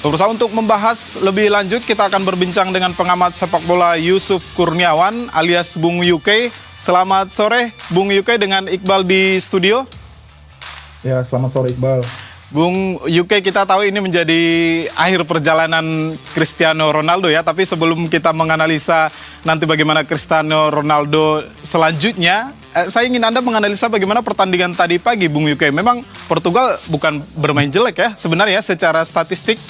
Pemirsa, untuk membahas lebih lanjut, kita akan berbincang dengan pengamat sepak bola Yusuf Kurniawan alias Bung UK. Selamat sore, Bung UK dengan Iqbal di studio. Ya, selamat sore Iqbal. Bung UK, kita tahu ini menjadi akhir perjalanan Cristiano Ronaldo ya. Tapi sebelum kita menganalisa nanti bagaimana Cristiano Ronaldo selanjutnya, saya ingin Anda menganalisa bagaimana pertandingan tadi pagi, Bung UK. Memang Portugal bukan bermain jelek ya sebenarnya secara statistik.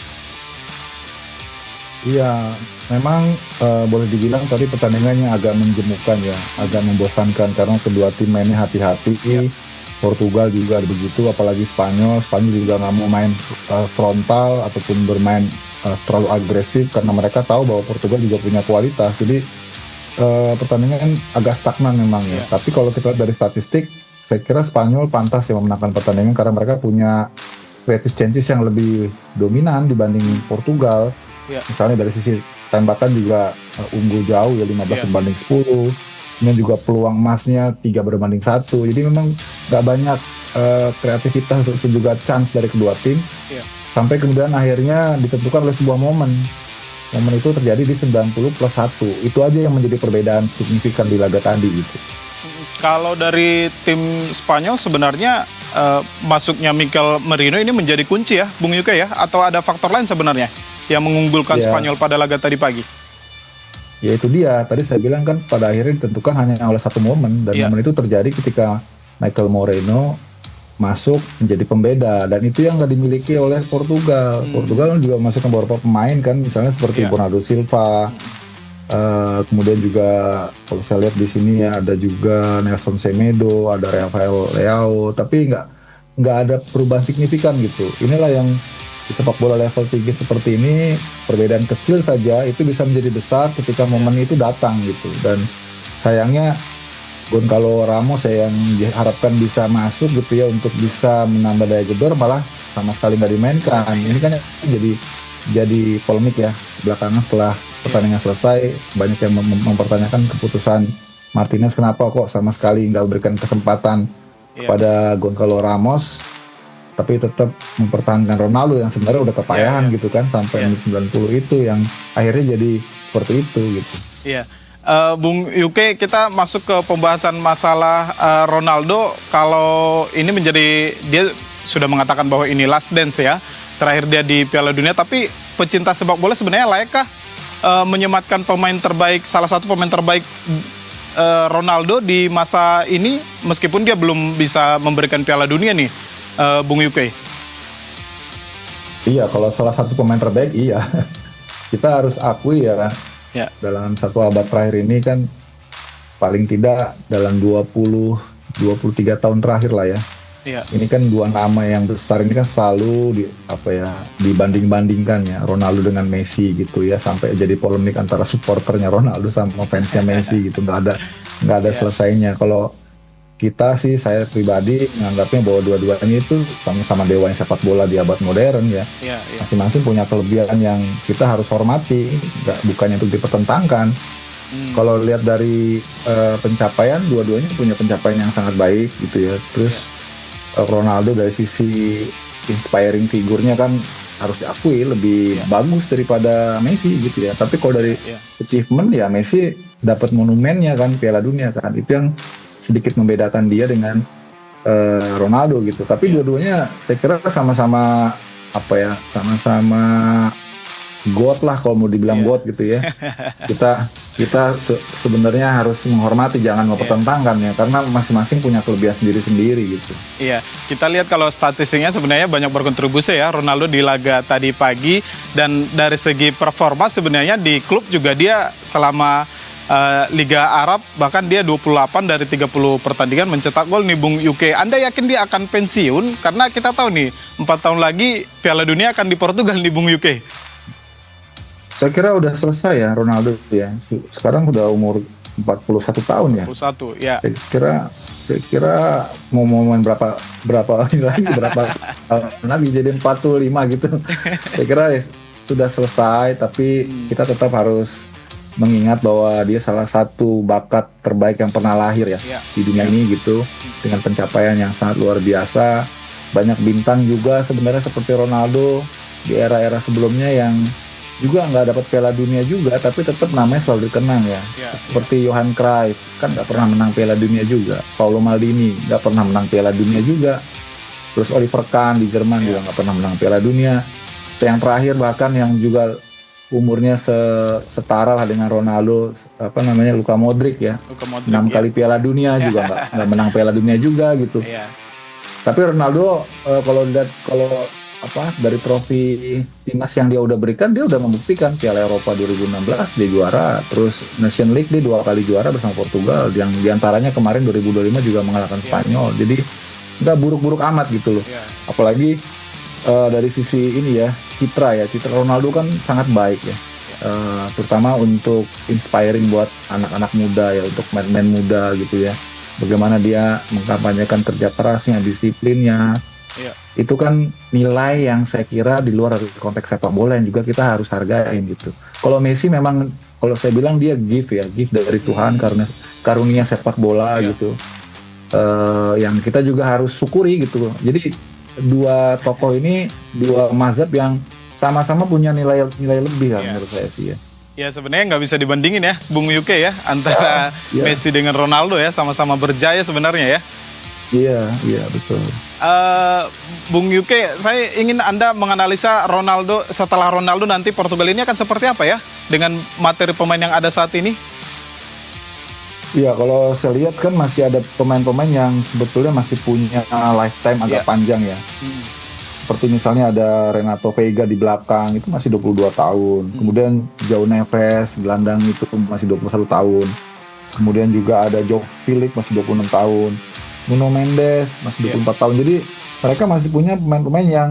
Iya, memang boleh dibilang tadi pertandingannya agak menjemukan ya, agak membosankan karena kedua tim mainnya hati-hati. Ya. Portugal juga begitu, apalagi Spanyol juga nggak mau main frontal ataupun bermain terlalu agresif karena mereka tahu bahwa Portugal juga punya kualitas. Jadi pertandingan agak stagnan memang ya. Tapi kalau kita lihat dari statistik, saya kira Spanyol pantas yang memenangkan pertandingan karena mereka punya creative chances yang lebih dominan dibanding Portugal. Misalnya dari sisi tembakan juga unggul jauh ya, 15-10. Kemudian juga peluang emasnya 3-1. Jadi memang nggak banyak kreativitas ataupun juga chance dari kedua tim. Sampai kemudian akhirnya ditentukan oleh sebuah momen. Momen itu terjadi di 90+1. Itu aja yang menjadi perbedaan signifikan di laga tadi gitu. Kalau dari tim Spanyol sebenarnya masuknya Mikel Merino ini menjadi kunci ya, Bung Yuke ya? Atau ada faktor lain sebenarnya yang mengunggulkan Spanyol pada laga tadi pagi? Ya itu dia, tadi saya bilang kan pada akhirnya ditentukan hanya oleh satu momen. Dan momen itu terjadi ketika Mikel Merino masuk menjadi pembeda. Dan itu yang nggak dimiliki oleh Portugal. Portugal juga masukkan beberapa pemain kan, misalnya seperti Bernardo Silva. Kemudian juga kalau saya lihat di sini ya ada juga Nelson Semedo, ada Rafael Leao, tapi nggak ada perubahan signifikan gitu. Inilah yang di sepak bola level tinggi seperti ini, perbedaan kecil saja itu bisa menjadi besar ketika momen itu datang gitu. Dan sayangnya Gonçalo Ramos yang diharapkan bisa masuk gitu ya untuk bisa menambah daya gedor, malah sama sekali nggak dimainkan. Ini kan jadi polemik ya belakangan setelah pertandingan selesai, banyak yang mempertanyakan keputusan Martinez, kenapa kok sama sekali nggak memberikan kesempatan kepada Gonçalo Ramos, tapi tetap mempertahankan Ronaldo yang sebenarnya udah kepayahan gitu kan sampai menit 90 itu yang akhirnya jadi seperti itu gitu. Iya. Bung UK, kita masuk ke pembahasan masalah Ronaldo. Kalau ini menjadi, dia sudah mengatakan bahwa ini last dance ya, terakhir dia di Piala Dunia, tapi pecinta sepak bola sebenarnya layakkah menyematkan pemain terbaik, salah satu pemain terbaik Ronaldo di masa ini meskipun dia belum bisa memberikan Piala Dunia nih, Bung UK? Iya, kalau salah satu pemain terbaik iya. Kita harus akui ya, dalam satu abad terakhir ini kan paling tidak dalam 20-23 tahun terakhir lah ya. Ini kan dua nama yang besar ini kan selalu dibanding-bandingkan ya, Ronaldo dengan Messi gitu ya, sampai jadi polemik antara supporternya Ronaldo sama fansnya Messi gitu, nggak ada selesainya. Kalau kita sih, saya pribadi menganggapnya bahwa dua-duanya itu sama-sama dewanya sepak bola di abad modern ya. Masing-masing punya kelebihan yang kita harus hormati, bukannya untuk dipertentangkan. Kalau lihat dari pencapaian, dua-duanya punya pencapaian yang sangat baik gitu ya. Terus Ronaldo dari sisi inspiring figurnya kan harus diakui lebih bagus daripada Messi gitu ya. Tapi kalau dari achievement ya Messi dapat monumennya kan, Piala Dunia kan, itu yang sedikit membedakan dia dengan Ronaldo gitu. Tapi dua-duanya saya kira sama-sama sama-sama GOAT lah kalau mau dibilang GOAT gitu ya. Kita sebenarnya harus menghormati, jangan mempertentangkan ya, karena masing-masing punya kelebihan sendiri-sendiri gitu. Iya, kita lihat kalau statistiknya sebenarnya banyak berkontribusi ya Ronaldo di laga tadi pagi, dan dari segi performa sebenarnya di klub juga dia selama Liga Arab bahkan dia 28 dari 30 pertandingan mencetak gol nih, Bung UK. Anda yakin dia akan pensiun? Karena kita tahu nih 4 tahun lagi Piala Dunia akan di Portugal nih, Bung UK. Saya kira udah selesai ya Ronaldo ya. Sekarang udah umur 41 tahun ya. 41 ya. Saya kira mau main berapa lagi jadi 45 gitu. Saya kira ya, sudah selesai, tapi kita tetap harus mengingat bahwa dia salah satu bakat terbaik yang pernah lahir ya di dunia ini gitu, dengan pencapaian yang sangat luar biasa. Banyak bintang juga sebenarnya seperti Ronaldo di era-era sebelumnya yang juga nggak dapat Piala Dunia juga, tapi tetap namanya selalu dikenang ya. Seperti Johan Cruyff kan nggak pernah menang Piala Dunia juga, Paolo Maldini nggak pernah menang Piala Dunia juga, terus Oliver Kahn di Jerman juga nggak pernah menang Piala Dunia. Yang terakhir bahkan yang juga umurnya setara lah dengan Ronaldo, Luka Modric ya, 6 kali Piala Dunia juga nggak menang Piala Dunia juga gitu. Tapi Ronaldo kalau dari trofi timnas yang dia udah berikan, dia udah membuktikan. Piala Eropa 2016 dia juara, terus Nation League dia 2 kali juara bersama Portugal, yang diantaranya kemarin 2025 juga mengalahkan Spanyol. Jadi nggak buruk-buruk amat gitu loh. Apalagi dari sisi ini ya, citra Ronaldo kan sangat baik ya, terutama untuk inspiring buat anak-anak muda ya, untuk pemain muda gitu ya. Bagaimana dia mengkampanyekan kerja kerasnya, disiplinnya, itu kan nilai yang saya kira di luar dari konteks sepak bola yang juga kita harus hargain gitu. Kalau Messi memang, kalau saya bilang dia gift dari Tuhan karena karunia sepak bola gitu, yang kita juga harus syukuri gitu. Jadi dua tokoh ini, dua mazhab yang sama-sama punya nilai lebih lah menurut saya sih ya. Ya sebenarnya nggak bisa dibandingin ya, Bung Yuke ya, antara Messi dengan Ronaldo ya, sama-sama berjaya sebenarnya ya. Iya betul. Bung Yuke, saya ingin Anda menganalisa Ronaldo, setelah Ronaldo nanti Portugal ini akan seperti apa ya, dengan materi pemain yang ada saat ini? Iya, kalau saya lihat kan masih ada pemain-pemain yang sebetulnya masih punya lifetime agak panjang ya. Seperti misalnya ada Renato Veiga di belakang, itu masih 22 tahun. Kemudian João Neves, gelandang itu masih 21 tahun. Kemudian juga ada João Felix masih 26 tahun. Nuno Mendes masih 24 tahun. Jadi mereka masih punya pemain-pemain yang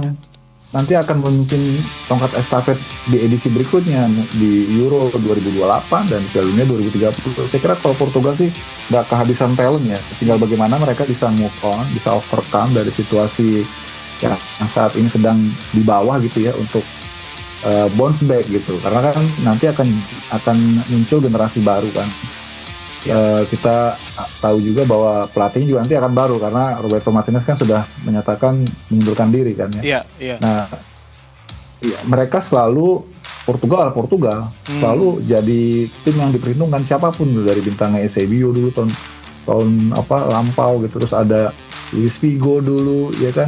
nanti akan memimpin tongkat estafet di edisi berikutnya di Euro 2028 dan Piala Dunia 2030. Saya kira kalau Portugal sih nggak kehabisan talent ya, tinggal bagaimana mereka bisa move on, bisa overcome dari situasi yang saat ini sedang di bawah gitu ya, untuk bounce back gitu. Karena kan nanti akan muncul generasi baru kan. Kita tahu juga bahwa pelatihnya juga nanti akan baru karena Roberto Martinez kan sudah menyatakan mengundurkan diri kan ya. Nah, mereka selalu Portugal selalu jadi tim yang diperhitungkan siapapun, dari bintangnya Eusebio dulu tahun lampau gitu, terus ada Luis Figo dulu ya kan,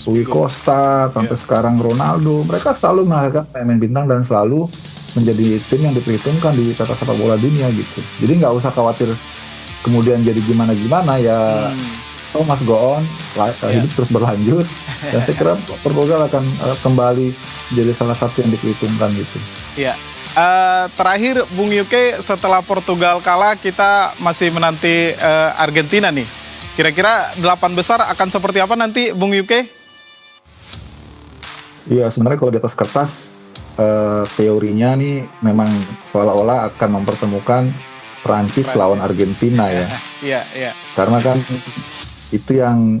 Rui Costa sampai sekarang Ronaldo. Mereka selalu menghasilkan pemain bintang dan selalu menjadi tim yang diperhitungkan di tata sepak bola dunia gitu. Jadi nggak usah khawatir kemudian jadi gimana ya. Mas go on, hidup terus berlanjut. Dan saya kira Portugal akan kembali jadi salah satu yang diperhitungkan gitu. Iya. Terakhir Bung Yuke, setelah Portugal kalah kita masih menanti Argentina nih. Kira-kira 8 besar akan seperti apa nanti Bung Yuke? Iya, sebenarnya kalau di atas kertas teorinya nih memang seolah-olah akan mempertemukan Prancis lawan Argentina ya. Iya. Karena kan itu yang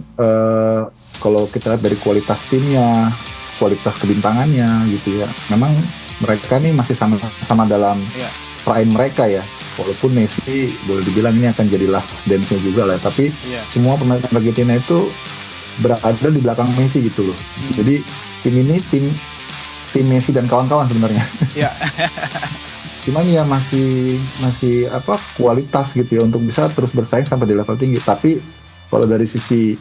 kalau kita lihat dari kualitas timnya, kualitas kebintangannya gitu ya. Memang mereka nih masih sama dalam prime mereka ya. Walaupun Messi boleh dibilang ini akan jadi last dance-nya juga lah. Tapi semua pemain Argentina itu berada di belakang Messi gitu loh. Jadi tim ini tim Messi dan kawan-kawan sebenarnya. Cuman ya masih kualitas gitu ya untuk bisa terus bersaing sampai di level tinggi. Tapi kalau dari sisi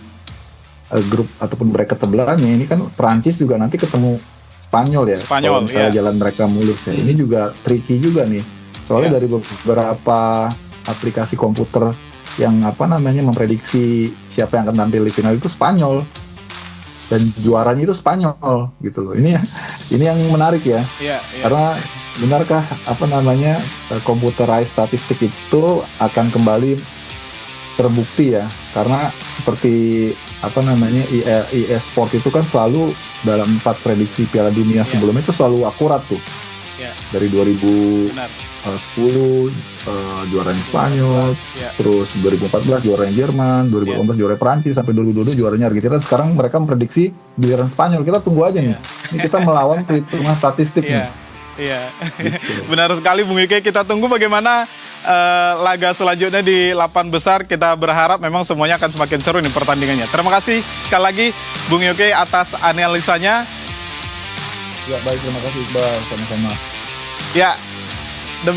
grup ataupun bracket sebelahnya ini kan Prancis juga nanti ketemu Spanyol ya. Kalau misalnya jalan mereka mulus ya. Ini juga tricky juga nih. Soalnya dari beberapa aplikasi komputer yang memprediksi siapa yang akan tampil di final itu Spanyol. Dan juaranya itu Spanyol gitu loh. Ini yang menarik ya. Karena benarkah computerized statistik itu akan kembali terbukti ya? Karena seperti EA Sport itu kan selalu dalam 4 prediksi Piala Dunia sebelumnya itu selalu akurat tuh. Dari 2010 juaranya Spanyol, terus 2014 juaranya Jerman, 2018 juaranya Prancis, sampai 2022 juaranya Argentina. Sekarang mereka memprediksi giliran Spanyol. Kita tunggu aja nih. Ini kita melawan perhitungan statistik nih. Iya, gitu. Benar sekali Bung Yuke. Kita tunggu bagaimana laga selanjutnya di 8 besar. Kita berharap memang semuanya akan semakin seru nih pertandingannya. Terima kasih sekali lagi Bung Yuke atas analisanya. Ya baik, terima kasih Iqbal, sama-sama. Ya,